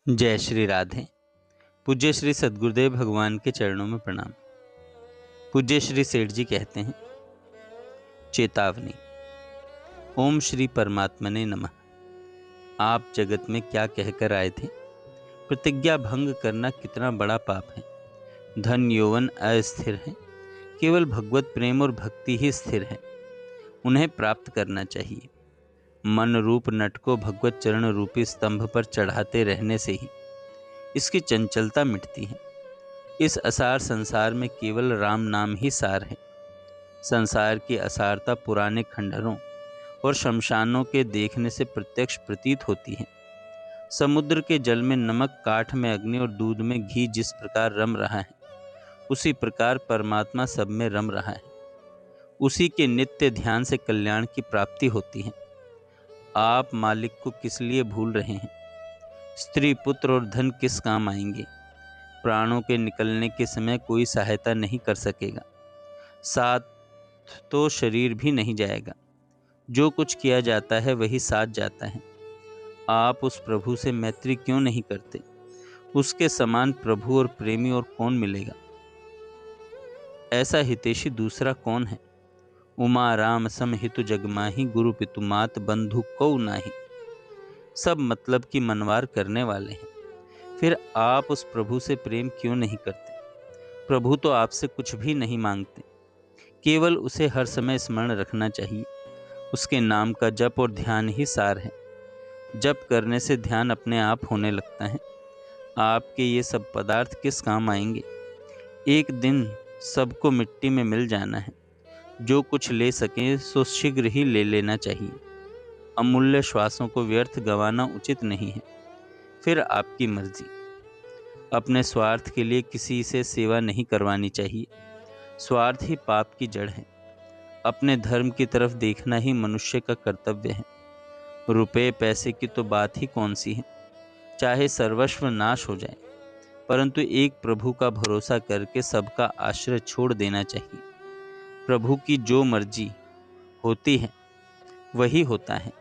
जय श्री राधे। पूज्य श्री सद्गुरुदेव भगवान के चरणों में प्रणाम। पूज्य श्री सेठ जी कहते हैं, चेतावनी। ओम श्री परमात्मने नमः। आप जगत में क्या कहकर आए थे? प्रतिज्ञा भंग करना कितना बड़ा पाप है। धन यौवन अस्थिर है, केवल भगवत प्रेम और भक्ति ही स्थिर है। उन्हें प्राप्त करना चाहिए। मन रूप नट को भगवत चरण रूपी स्तंभ पर चढ़ाते रहने से ही इसकी चंचलता मिटती है। इस असार संसार में केवल राम नाम ही सार है। संसार की असारता पुराने खंडहरों और शमशानों के देखने से प्रत्यक्ष प्रतीत होती है। समुद्र के जल में नमक, काठ में अग्नि और दूध में घी जिस प्रकार रम रहा है, उसी प्रकार परमात्मा सब में रम रहा है। उसी के नित्य ध्यान से कल्याण की प्राप्ति होती है। आप मालिक को किस लिए भूल रहे हैं? स्त्री, पुत्र और धन किस काम आएंगे? प्राणों के निकलने के समय कोई सहायता नहीं कर सकेगा। साथ तो शरीर भी नहीं जाएगा। जो कुछ किया जाता है वही साथ जाता है। आप उस प्रभु से मैत्री क्यों नहीं करते? उसके समान प्रभु और प्रेमी और कौन मिलेगा? ऐसा हितैषी दूसरा कौन है? उमा राम सम हितु जगमाही, गुरु पितु मात बंधु कौ नाही। सब मतलब की मनवार करने वाले हैं। फिर आप उस प्रभु से प्रेम क्यों नहीं करते? प्रभु तो आपसे कुछ भी नहीं मांगते, केवल उसे हर समय स्मरण रखना चाहिए। उसके नाम का जप और ध्यान ही सार है। जप करने से ध्यान अपने आप होने लगता है। आपके ये सब पदार्थ किस काम आएंगे? एक दिन सबको मिट्टी में मिल जाना है। जो कुछ ले सकें सो शीघ्र ही ले लेना चाहिए। अमूल्य श्वासों को व्यर्थ गंवाना उचित नहीं है। फिर आपकी मर्जी। अपने स्वार्थ के लिए किसी से सेवा नहीं करवानी चाहिए। स्वार्थ ही पाप की जड़ है। अपने धर्म की तरफ देखना ही मनुष्य का कर्तव्य है। रुपए पैसे की तो बात ही कौन सी है। चाहे सर्वस्व नाश हो जाए, परंतु एक प्रभु का भरोसा करके सबका आश्रय छोड़ देना चाहिए। प्रभु की जो मर्जी होती है वही होता है।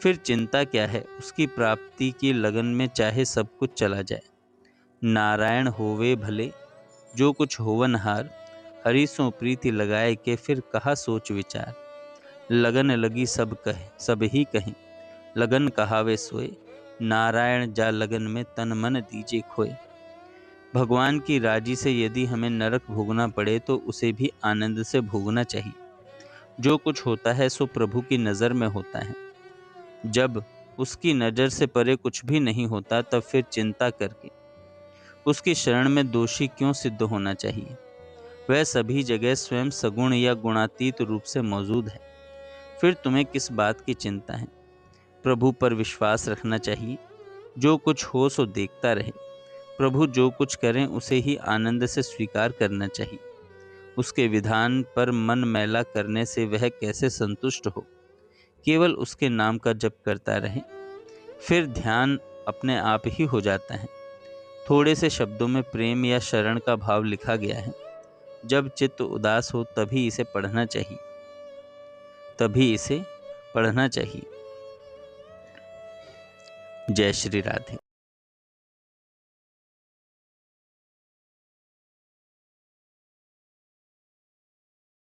फिर चिंता क्या है? उसकी प्राप्ति की लगन में चाहे सब कुछ चला जाए। नारायण होवे भले, जो कुछ होवनहार। हरि सो प्रीति लगाए के, फिर कहा सोच विचार। लगन लगी सब कहे, सब ही कहें। लगन कहावे सोए, नारायण जा लगन में तन मन दीजे खोए। भगवान की राजी से यदि हमें नरक भोगना पड़े तो उसे भी आनंद से भोगना चाहिए। जो कुछ होता है सो प्रभु की नज़र में होता है। जब उसकी नज़र से परे कुछ भी नहीं होता, तब फिर चिंता करके उसकी शरण में दोषी क्यों सिद्ध होना चाहिए? वह सभी जगह स्वयं सगुण या गुणातीत रूप से मौजूद है। फिर तुम्हें किस बात की चिंता है? प्रभु पर विश्वास रखना चाहिए। जो कुछ हो सो देखता रहे। प्रभु जो कुछ करें उसे ही आनंद से स्वीकार करना चाहिए। उसके विधान पर मन मैला करने से वह कैसे संतुष्ट हो? केवल उसके नाम का जप करता रहे, फिर ध्यान अपने आप ही हो जाता है। थोड़े से शब्दों में प्रेम या शरण का भाव लिखा गया है। जब चित्त उदास हो तभी इसे पढ़ना चाहिए। जय श्री राधे।